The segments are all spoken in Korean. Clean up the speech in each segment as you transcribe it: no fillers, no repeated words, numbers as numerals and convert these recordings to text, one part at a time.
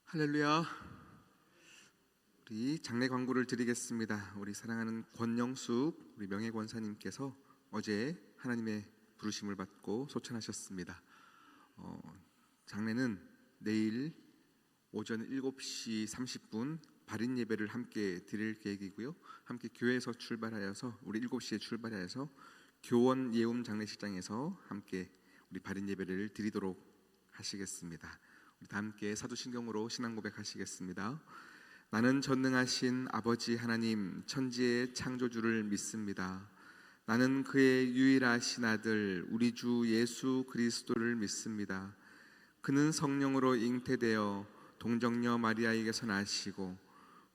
할렐루야. 우리 장례 광고를 드리겠습니다. 우리 사랑하는 권영숙 우리 명예권사님께서 어제 하나님의 부르심을 받고 소천하셨습니다. 장례는 내일 오전 7시 30분 발인 예배를 함께 드릴 계획이고요. 함께 교회에서 출발하여서 우리 7시에 출발하여서 교원 예움 장례식장에서 함께 우리 발인 예배를 드리도록 하시겠습니다. 우리 다 함께 사도신경으로 신앙 고백하시겠습니다. 나는 전능하신 아버지 하나님 천지의 창조주를 믿습니다. 나는 그의 유일하신 아들 우리 주 예수 그리스도를 믿습니다. 그는 성령으로 잉태되어 동정녀 마리아에게서 나시고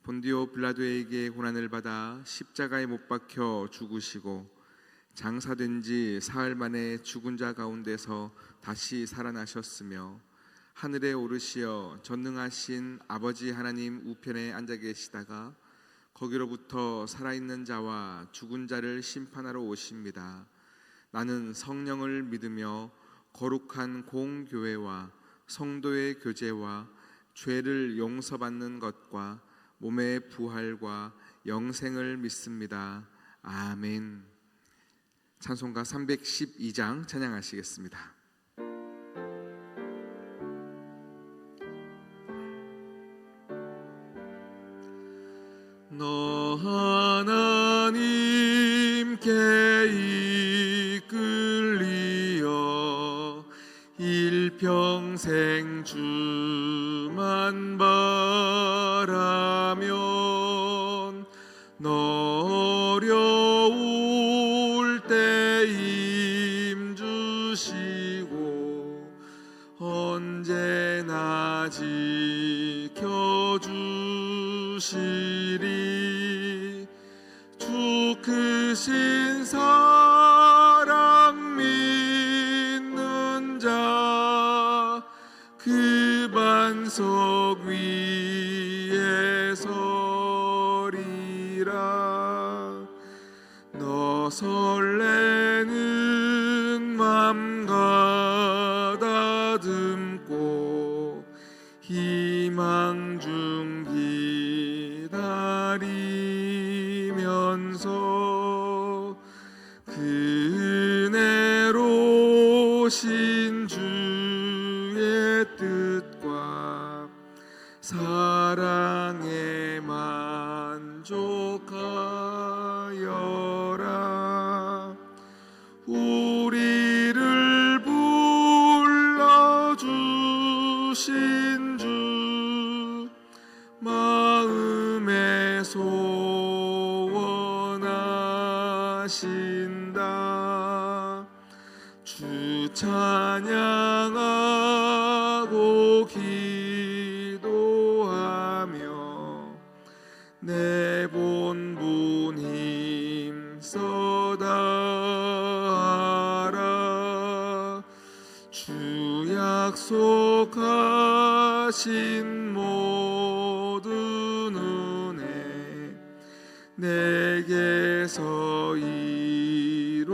본디오 빌라도에게 고난을 받아 십자가에 못 박혀 죽으시고 장사된 지 사흘 만에 죽은 자 가운데서 다시 살아나셨으며 하늘에 오르시어 전능하신 아버지 하나님 우편에 앉아 계시다가 거기로부터 살아있는 자와 죽은 자를 심판하러 오십니다. 나는 성령을 믿으며 거룩한 공교회와 성도의 교제와 죄를 용서받는 것과 몸의 부활과 영생을 믿습니다. 아멘. 찬송가 312장 찬양하시겠습니다. 너 하나님께 이끌리어 일평생 주만 바라면 너 어려울 때 힘주시고 언제나 지켜주시리. 주 크신 사랑 믿는 자 그 반석 위에 서리라. 너 설레는 맘 가다듬고 희망 중 기다리면서 그 은혜로 신 주의 뜻과 사랑에 만족하여라. 우리를 불러주신 주 마음에 소원하신다. 주 찬양하고 기도하며 내 본분 힘써 다하라. 주 약속하신 모든 은혜 내게서 이루어지리라.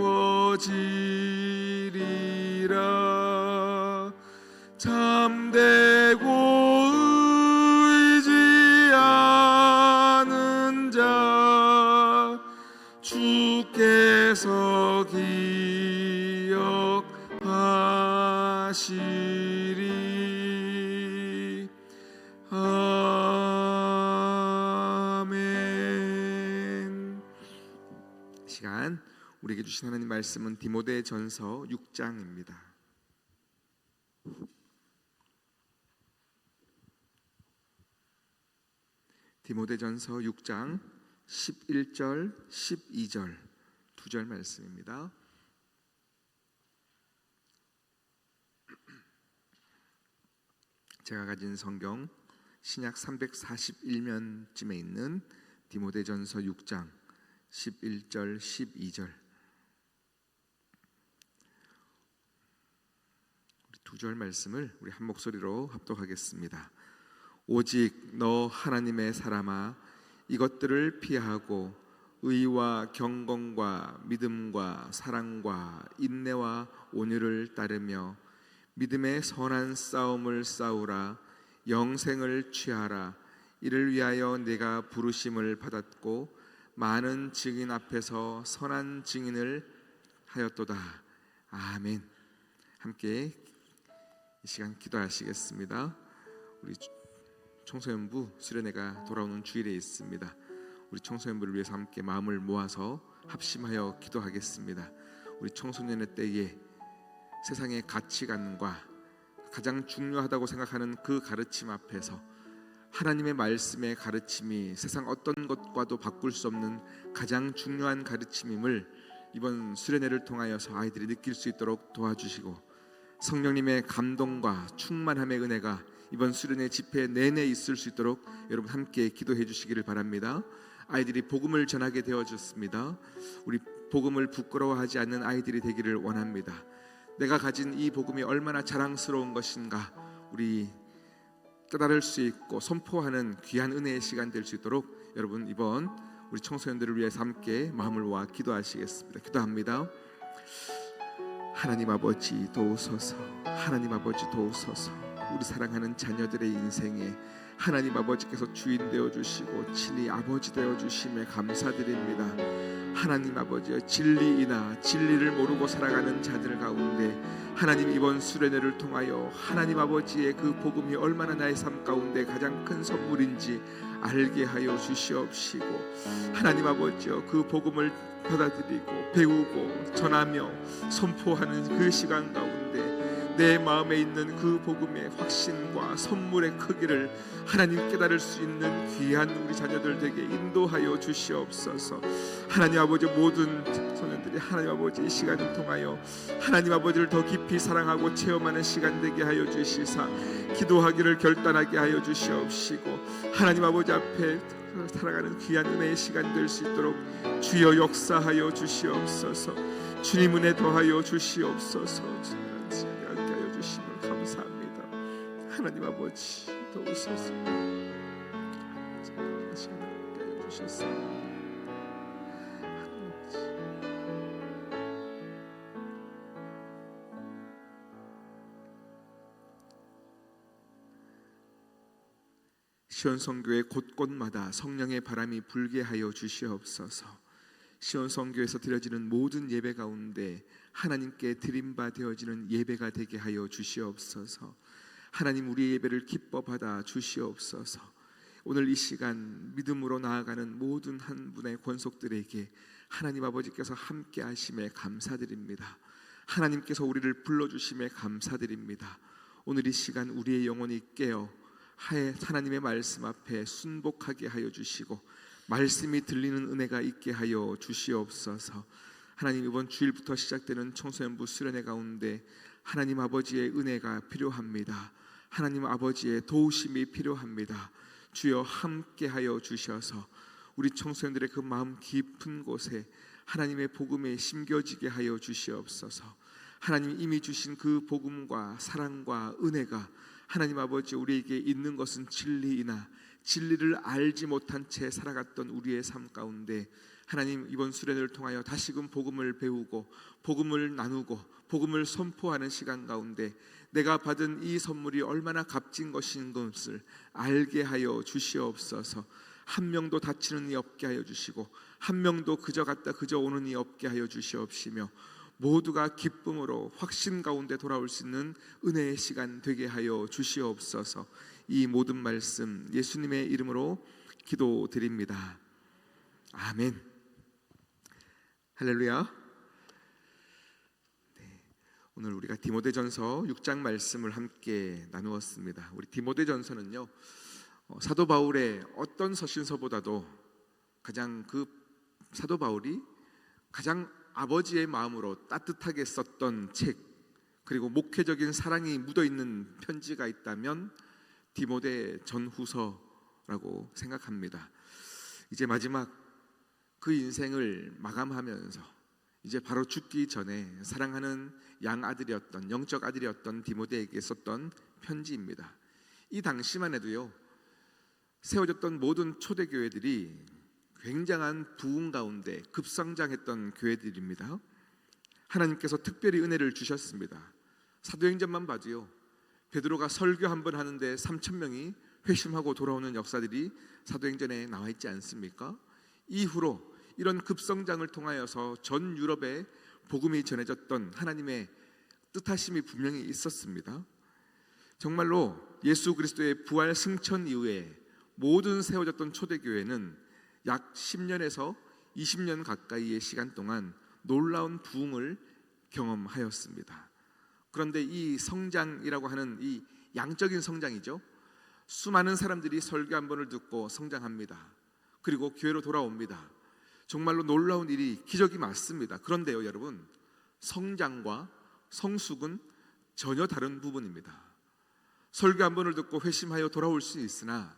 참되고 의지하는 자 주께서 기억하시리. 아멘. 시간 우리에게 주신 하나님 말씀은 디모데전서 6장입니다. 디모데전서 6장 11절 12절 두 절 말씀입니다. 제가 가진 성경 신약 341면쯤에 있는 디모데전서 6장 11절 12절 두 절 말씀을 우리 한 목소리로 합독하겠습니다. 오직 너 하나님의 사람아 이것들을 피하고 의와 경건과 믿음과 사랑과 인내와 온유를 따르며 믿음의 선한 싸움을 싸우라. 영생을 취하라. 이를 위하여 내가 부르심을 받았고 많은 증인 앞에서 선한 증인을 하였도다. 아멘. 함께 이 시간 기도하시겠습니다. 우리 청소년부 수련회가 돌아오는 주일에 있습니다. 우리 청소년부를 위해서 함께 마음을 모아서 합심하여 기도하겠습니다. 우리 청소년의 때에 세상의 가치관과 가장 중요하다고 생각하는 그 가르침 앞에서 하나님의 말씀의 가르침이 세상 어떤 것과도 바꿀 수 없는 가장 중요한 가르침임을 이번 수련회를 통하여서 아이들이 느낄 수 있도록 도와주시고, 성령님의 감동과 충만함의 은혜가 이번 수련회 집회 내내 있을 수 있도록 여러분 함께 기도해 주시기를 바랍니다. 아이들이 복음을 전하게 되어졌습니다. 우리 복음을 부끄러워하지 않는 아이들이 되기를 원합니다. 내가 가진 이 복음이 얼마나 자랑스러운 것인가 우리 깨달을 수 있고 선포하는 귀한 은혜의 시간 될 수 있도록 여러분 이번 우리 청소년들을 위해서 함께 마음을 모아 기도하시겠습니다. 기도합니다. 하나님 아버지 도우소서. 하나님 아버지 도우소서. 우리 사랑하는 자녀들의 인생에 하나님 아버지께서 주인 되어주시고 친히 아버지 되어주심에 감사드립니다. 하나님 아버지의 진리이나 진리를 모르고 살아가는 자들 가운데 하나님 이번 수련회를 통하여 하나님 아버지의 그 복음이 얼마나 나의 삶 가운데 가장 큰 선물인지 알게 하여 주시옵시고, 하나님 아버지여 그 복음을 받아들이고 배우고 전하며 선포하는 그 시간 가운데 내 마음에 있는 그 복음의 확신과 선물의 크기를 하나님 깨달을 수 있는 귀한 우리 자녀들 되게 인도하여 주시옵소서. 하나님 아버지 모든 소년들이 하나님 아버지 이 시간을 통하여 하나님 아버지를 더 깊이 사랑하고 체험하는 시간 되게 하여 주시사 기도하기를 결단하게 하여 주시옵시고, 하나님 아버지 앞에 살아가는 귀한 은혜의 시간 될 수 있도록 주여 역사하여 주시옵소서. 주님 은혜 더하여 주시옵소서. 감사합니다. 하나님 아버지 도우소서. 시간을 주셨습니다. 시온성교회 곳곳마다 성령의 바람이 불게 하여 주시옵소서. 시온성교에서 드려지는 모든 예배 가운데 하나님께 드림바 되어지는 예배가 되게 하여 주시옵소서. 하나님 우리의 예배를 기뻐 받아 주시옵소서. 오늘 이 시간 믿음으로 나아가는 모든 한 분의 권속들에게 하나님 아버지께서 함께 하심에 감사드립니다. 하나님께서 우리를 불러주심에 감사드립니다. 오늘 이 시간 우리의 영혼이 깨어 하나님의 말씀 앞에 순복하게 하여 주시고 말씀이 들리는 은혜가 있게 하여 주시옵소서. 하나님 이번 주일부터 시작되는 청소년부 수련회 가운데 하나님 아버지의 은혜가 필요합니다. 하나님 아버지의 도우심이 필요합니다. 주여 함께 하여 주셔서 우리 청소년들의 그 마음 깊은 곳에 하나님의 복음에 심겨지게 하여 주시옵소서. 하나님 이미 주신 그 복음과 사랑과 은혜가 하나님 아버지 우리에게 있는 것은 진리이나 진리를 알지 못한 채 살아갔던 우리의 삶 가운데 하나님 이번 수련회를 통하여 다시금 복음을 배우고 복음을 나누고 복음을 선포하는 시간 가운데 내가 받은 이 선물이 얼마나 값진 것인 것을 알게 하여 주시옵소서. 한 명도 다치는 이 없게 하여 주시고 한 명도 그저 갔다 그저 오는 이 없게 하여 주시옵시며 모두가 기쁨으로 확신 가운데 돌아올 수 있는 은혜의 시간 되게 하여 주시옵소서. 이 모든 말씀 예수님의 이름으로 기도드립니다. 아멘. 할렐루야. 네, 오늘 우리가 디모데전서 6장 말씀을 함께 나누었습니다. 우리 디모데전서는요 사도 바울의 어떤 서신서보다도 가장 그 사도 바울이 가장 아버지의 마음으로 따뜻하게 썼던 책, 그리고 목회적인 사랑이 묻어있는 편지가 있다면 디모데 전후서라고 생각합니다. 이제 마지막 그 인생을 마감하면서 이제 바로 죽기 전에 사랑하는 양아들이었던 영적 아들이었던 디모데에게 썼던 편지입니다. 이 당시만 해도요 세워졌던 모든 초대교회들이 굉장한 부흥 가운데 급성장했던 교회들입니다. 하나님께서 특별히 은혜를 주셨습니다. 사도행전만 봐도요 베드로가 설교 한 번 하는데 3천 명이 회심하고 돌아오는 역사들이 사도행전에 나와 있지 않습니까? 이후로 이런 급성장을 통하여서 전 유럽에 복음이 전해졌던 하나님의 뜻하심이 분명히 있었습니다. 정말로 예수 그리스도의 부활 승천 이후에 모든 세워졌던 초대교회는 약 10년에서 20년 가까이의 시간 동안 놀라운 부흥을 경험하였습니다. 그런데 이 성장이라고 하는 이 양적인 성장이죠. 수많은 사람들이 설교 한 번을 듣고 성장합니다. 그리고 교회로 돌아옵니다. 정말로 놀라운 일이, 기적이 맞습니다. 그런데요, 여러분, 성장과 성숙은 전혀 다른 부분입니다. 설교 한 번을 듣고 회심하여 돌아올 수 있으나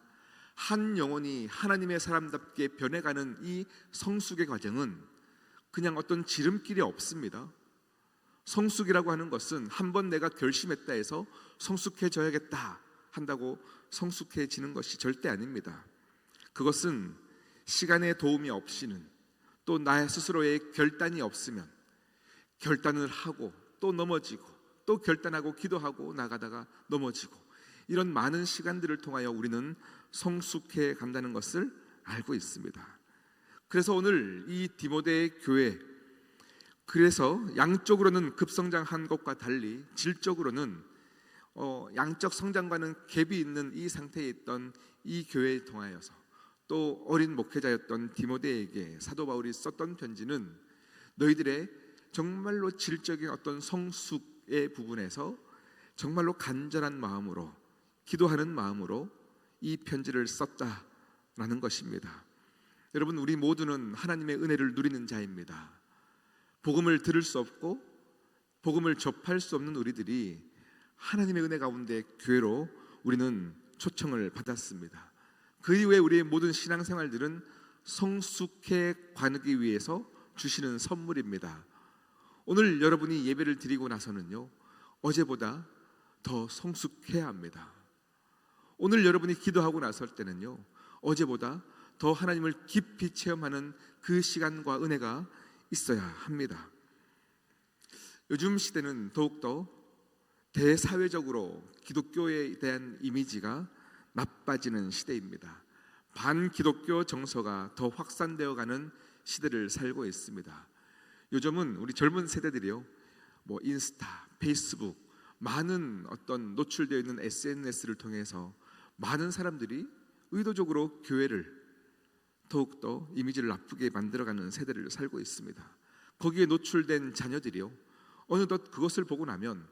한 영혼이 하나님의 사람답게 변해가는 이 성숙의 과정은 그냥 어떤 지름길이 없습니다. 성숙이라고 하는 것은 한 번 내가 결심했다 해서 성숙해져야겠다 한다고 성숙해지는 것이 절대 아닙니다. 그것은 시간의 도움이 없이는, 또 나의 스스로의 결단이 없으면 결단을 하고 또 넘어지고 또 결단하고 기도하고 나가다가 넘어지고, 이런 많은 시간들을 통하여 우리는 성숙해 간다는 것을 알고 있습니다. 그래서 오늘 이 디모데 교회, 그래서 양적으로는 급성장한 것과 달리 질적으로는 양적 성장과는 갭이 있는 이 상태에 있던 이 교회에 통하여서 또 어린 목회자였던 디모데에게 사도 바울이 썼던 편지는 너희들의 정말로 질적인 어떤 성숙의 부분에서 정말로 간절한 마음으로, 기도하는 마음으로 이 편지를 썼다라는 것입니다. 여러분, 우리 모두는 하나님의 은혜를 누리는 자입니다. 복음을 들을 수 없고 복음을 접할 수 없는 우리들이 하나님의 은혜 가운데 교회로 우리는 초청을 받았습니다. 그 이후에 우리의 모든 신앙생활들은 성숙해 가기 위해서 주시는 선물입니다. 오늘 여러분이 예배를 드리고 나서는요, 어제보다 더 성숙해야 합니다. 오늘 여러분이 기도하고 나설 때는요, 어제보다 더 하나님을 깊이 체험하는 그 시간과 은혜가 있어야 합니다. 요즘 시대는 더욱더 대사회적으로 기독교에 대한 이미지가 나빠지는 시대입니다. 반기독교 정서가 더 확산되어가는 시대를 살고 있습니다. 요즘은 우리 젊은 세대들이요, 인스타, 페이스북, 많은 어떤 노출되어 있는 SNS를 통해서 많은 사람들이 의도적으로 교회를 더욱더 이미지를 나쁘게 만들어가는 세대를 살고 있습니다. 거기에 노출된 자녀들이요, 어느덧 그것을 보고 나면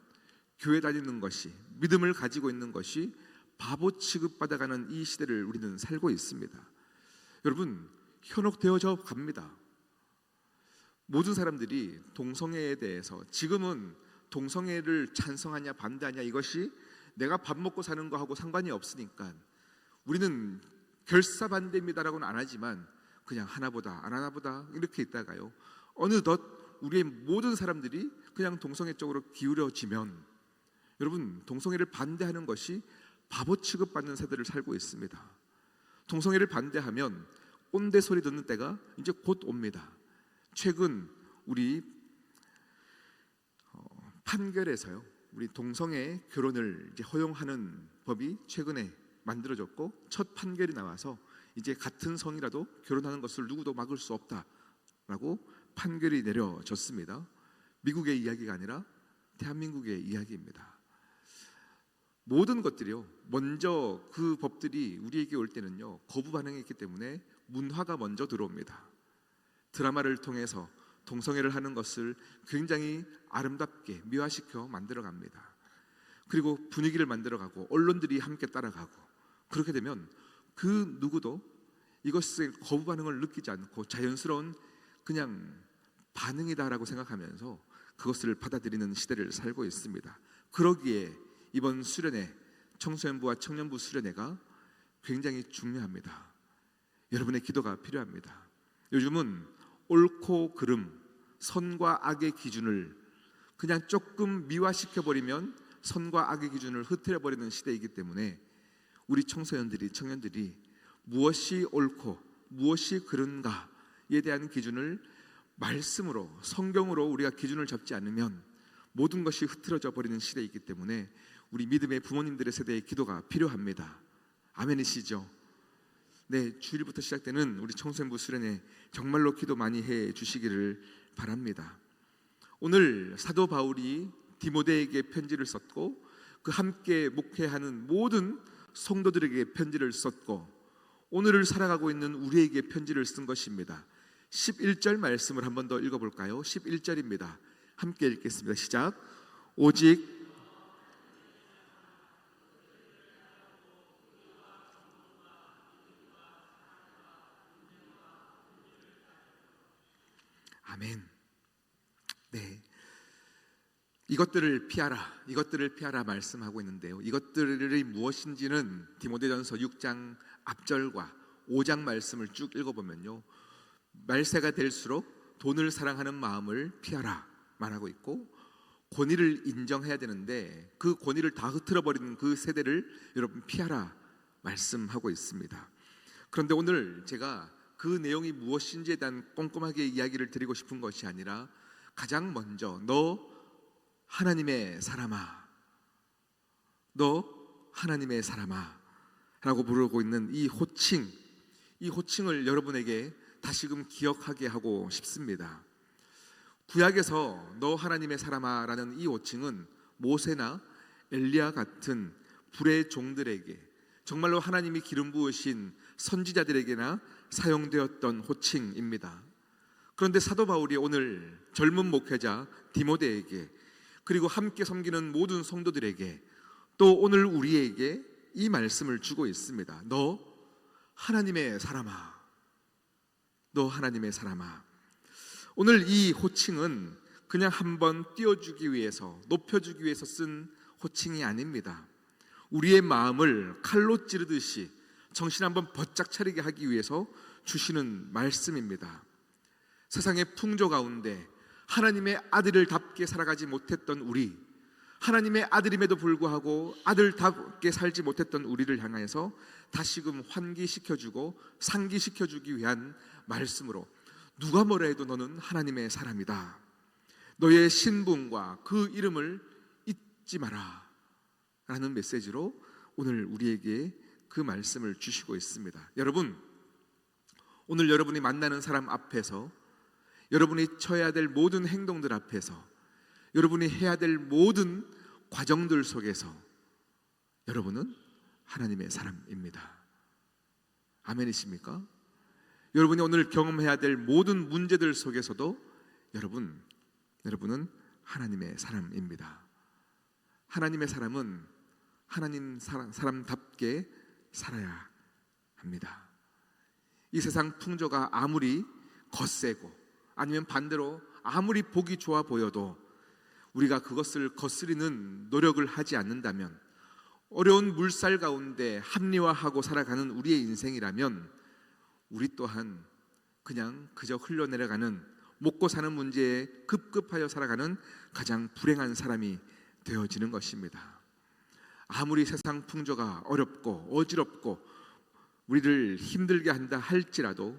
교회 다니는 것이, 믿음을 가지고 있는 것이 바보 취급받아가는 이 시대를 우리는 살고 있습니다. 여러분, 현혹되어져 갑니다. 모든 사람들이 동성애에 대해서, 지금은 동성애를 찬성하냐 반대하냐 이것이 내가 밥 먹고 사는 거하고 상관이 없으니까 우리는 결사반대입니다라고는 안 하지만 그냥 하나보다 안 하나보다 이렇게 있다가요, 어느덧 우리의 모든 사람들이 그냥 동성애 쪽으로 기울어지면, 여러분, 동성애를 반대하는 것이 바보 취급받는 세대를 살고 있습니다. 동성애를 반대하면 꼰대 소리 듣는 때가 이제 곧 옵니다. 최근 우리 판결에서요, 우리 동성애 결혼을 이제 허용하는 법이 최근에 만들어졌고, 첫 판결이 나와서 이제 같은 성이라도 결혼하는 것을 누구도 막을 수 없다라고 판결이 내려졌습니다. 미국의 이야기가 아니라 대한민국의 이야기입니다. 모든 것들이요, 먼저 그 법들이 우리에게 올 때는요, 거부 반응이 있기 때문에 문화가 먼저 들어옵니다. 드라마를 통해서 동성애를 하는 것을 굉장히 아름답게 미화시켜 만들어갑니다. 그리고 분위기를 만들어가고 언론들이 함께 따라가고, 그렇게 되면 그 누구도 이것의 거부 반응을 느끼지 않고 자연스러운 그냥 반응이다라고 생각하면서 그것을 받아들이는 시대를 살고 있습니다. 그러기에 이번 수련회, 청소년부와 청년부 수련회가 굉장히 중요합니다. 여러분의 기도가 필요합니다. 요즘은 옳고 그름, 선과 악의 기준을 그냥 조금 미화시켜버리면 선과 악의 기준을 흐트려버리는 시대이기 때문에 우리 청소년들이, 청년들이 무엇이 옳고 무엇이 그른가에 대한 기준을 말씀으로, 성경으로 우리가 기준을 잡지 않으면 모든 것이 흐트러져 버리는 시대이기 때문에 우리 믿음의 부모님들의 세대의 기도가 필요합니다. 아멘이시죠? 네, 주일부터 시작되는 우리 청소년부 수련회 정말로 기도 많이 해 주시기를 바랍니다. 오늘 사도 바울이 디모데에게 편지를 썼고 그 함께 목회하는 모든 성도들에게 편지를 썼고 오늘을 살아가고 있는 우리에게 편지를 쓴 것입니다. 11절 말씀을 한 번 더 읽어볼까요? 11절입니다. 함께 읽겠습니다. 시작. 오직 아멘. 네, 이것들을 피하라 말씀하고 있는데요. 이것들이 무엇인지는 디모데전서 6장 앞절과 5장 말씀을 쭉 읽어보면요, 말세가 될수록 돈을 사랑하는 마음을 피하라 말하고 있고, 권위를 인정해야 되는데 그 권위를 다 흐트러버리는 그 세대를 여러분 피하라 말씀하고 있습니다. 그런데 오늘 제가 그 내용이 무엇인지에 대한 꼼꼼하게 이야기를 드리고 싶은 것이 아니라 가장 먼저 너 하나님의 사람아, 너 하나님의 사람아 라고 부르고 있는 이 호칭을 여러분에게 다시금 기억하게 하고 싶습니다. 구약에서 너 하나님의 사람아 라는 이 호칭은 모세나 엘리야 같은 불의 종들에게, 정말로 하나님이 기름 부으신 선지자들에게나 사용되었던 호칭입니다. 그런데 사도 바울이 오늘 젊은 목회자 디모데에게, 그리고 함께 섬기는 모든 성도들에게, 또 오늘 우리에게 이 말씀을 주고 있습니다. 너 하나님의 사람아, 너 하나님의 사람아. 오늘 이 호칭은 그냥 한번 띄워주기 위해서, 높여주기 위해서 쓴 호칭이 아닙니다. 우리의 마음을 칼로 찌르듯이 정신 한번 번짝 차리게 하기 위해서 주시는 말씀입니다. 세상의 풍조 가운데 하나님의 아들을답게 살아가지 못했던 우리, 하나님의 아들임에도 불구하고 아들답게 살지 못했던 우리를 향해서 다시금 환기시켜주고 상기시켜주기 위한 말씀으로, 누가 뭐라 해도 너는 하나님의 사람이다, 너의 신분과 그 이름을 잊지 마라 라는 메시지로 오늘 우리에게 그 말씀을 주시고 있습니다. 여러분, 오늘 여러분이 만나는 사람 앞에서, 여러분이 쳐야 될 모든 행동들 앞에서, 여러분이 해야 될 모든 과정들 속에서 여러분은 하나님의 사람입니다. 아멘이십니까? 여러분이 오늘 경험해야 될 모든 문제들 속에서도 여러분은 하나님의 사람입니다. 하나님의 사람은 하나님 사람답게 살아야 합니다. 이 세상 풍조가 아무리 거세고 아니면 반대로 아무리 보기 좋아 보여도 우리가 그것을 거스리는 노력을 하지 않는다면, 어려운 물살 가운데 합리화하고 살아가는 우리의 인생이라면 우리 또한 그냥 그저 흘러내려가는, 먹고 사는 문제에 급급하여 살아가는 가장 불행한 사람이 되어지는 것입니다. 아무리 세상 풍조가 어렵고 어지럽고 우리를 힘들게 한다 할지라도